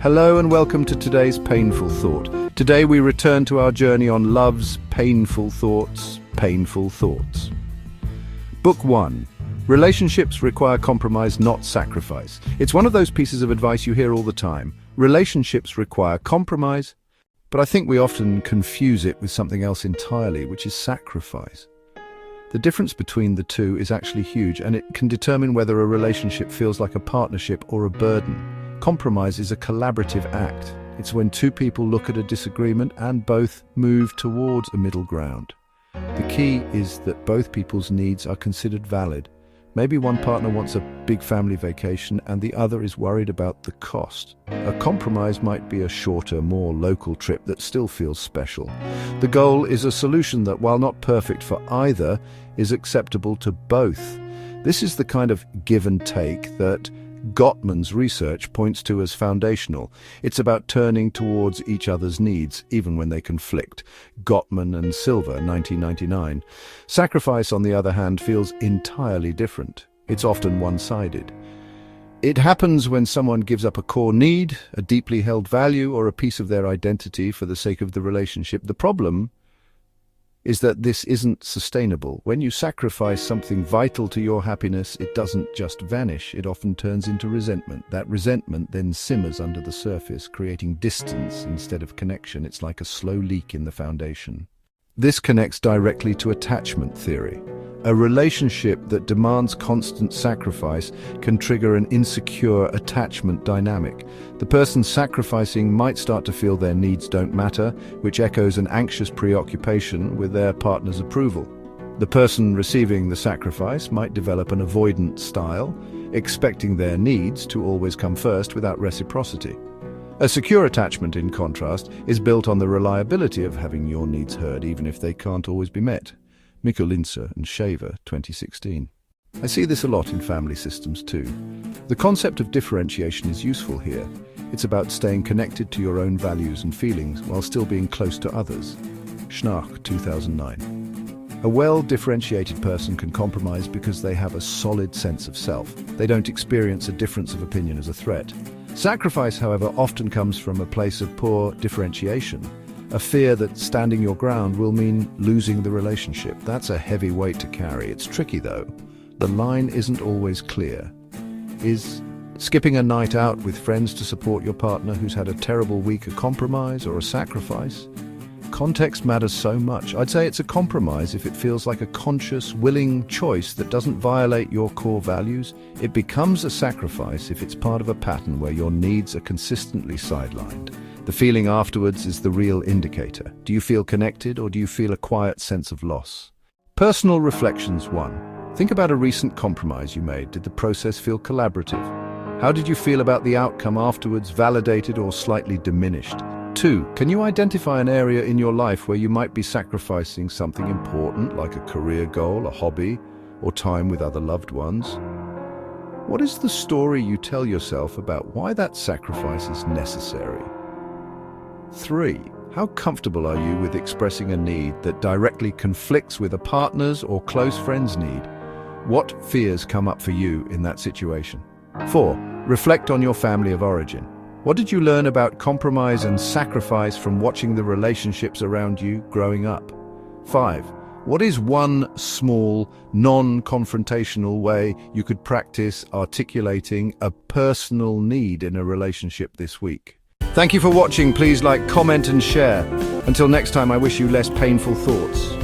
Hello and welcome to today's Payneful Thought. Today we return to our journey on love's painful thoughts, Payneful Thoughts. Book 1. Relationships require compromise, not sacrifice. It's one of those pieces of advice you hear all the time. Relationships require compromise, but I think we often confuse it with something else entirely, which is sacrifice. The difference between the two is actually huge, and it can determine whether a relationship feels like a partnership or a burden. Compromise is a collaborative act. It's when two people look at a disagreement and both move towards a middle ground. The key is that both people's needs are considered valid. Maybe one partner wants a big family vacation and the other is worried about the cost. A compromise might be a shorter, more local trip that still feels special. The goal is a solution that, while not perfect for either, is acceptable to both. This is the kind of give and take that Gottman's research points to as foundational. It's about turning towards each other's needs, even when they conflict. Gottman and Silver, 1999. Sacrifice, on the other hand, feels entirely different. It's often one-sided. It happens when someone gives up a core need, a deeply held value, or a piece of their identity for the sake of the relationship. The problem is that this isn't sustainable. When you sacrifice something vital to your happiness, it doesn't just vanish, it often turns into resentment. That resentment then simmers under the surface, creating distance instead of connection. It's like a slow leak in the foundation. This connects directly to attachment theory. A relationship that demands constant sacrifice can trigger an insecure attachment dynamic. The person sacrificing might start to feel their needs don't matter, which echoes an anxious preoccupation with their partner's approval. The person receiving the sacrifice might develop an avoidant style, expecting their needs to always come first without reciprocity. A secure attachment, in contrast, is built on the reliability of having your needs heard, even if they can't always be met. Linzer and Shaver, 2016. I see this a lot in family systems too. The concept of differentiation is useful here. It's about staying connected to your own values and feelings while still being close to others. Schnarch, 2009. A well-differentiated person can compromise because they have a solid sense of self. They don't experience a difference of opinion as a threat. Sacrifice, however, often comes from a place of poor differentiation. A fear that standing your ground will mean losing the relationship. That's a heavy weight to carry. It's tricky though. The line isn't always clear. Is skipping a night out with friends to support your partner who's had a terrible week a compromise or a sacrifice? Context matters so much. I'd say it's a compromise if it feels like a conscious, willing choice that doesn't violate your core values. It becomes a sacrifice if it's part of a pattern where your needs are consistently sidelined. The feeling afterwards is the real indicator. Do you feel connected, or do you feel a quiet sense of loss? Personal reflections. 1. Think about a recent compromise you made. Did the process feel collaborative? How did you feel about the outcome afterwards, validated or slightly diminished? 2. Can you identify an area in your life where you might be sacrificing something important, like a career goal, a hobby, or time with other loved ones? What is the story you tell yourself about why that sacrifice is necessary? 3. How comfortable are you with expressing a need that directly conflicts with a partner's or close friend's need? What fears come up for you in that situation? 4. Reflect on your family of origin. What did you learn about compromise and sacrifice from watching the relationships around you growing up? 5. What is one small, non-confrontational way you could practice articulating a personal need in a relationship this week? Thank you for watching. Please like, comment and share. Until next time, I wish you less painful thoughts.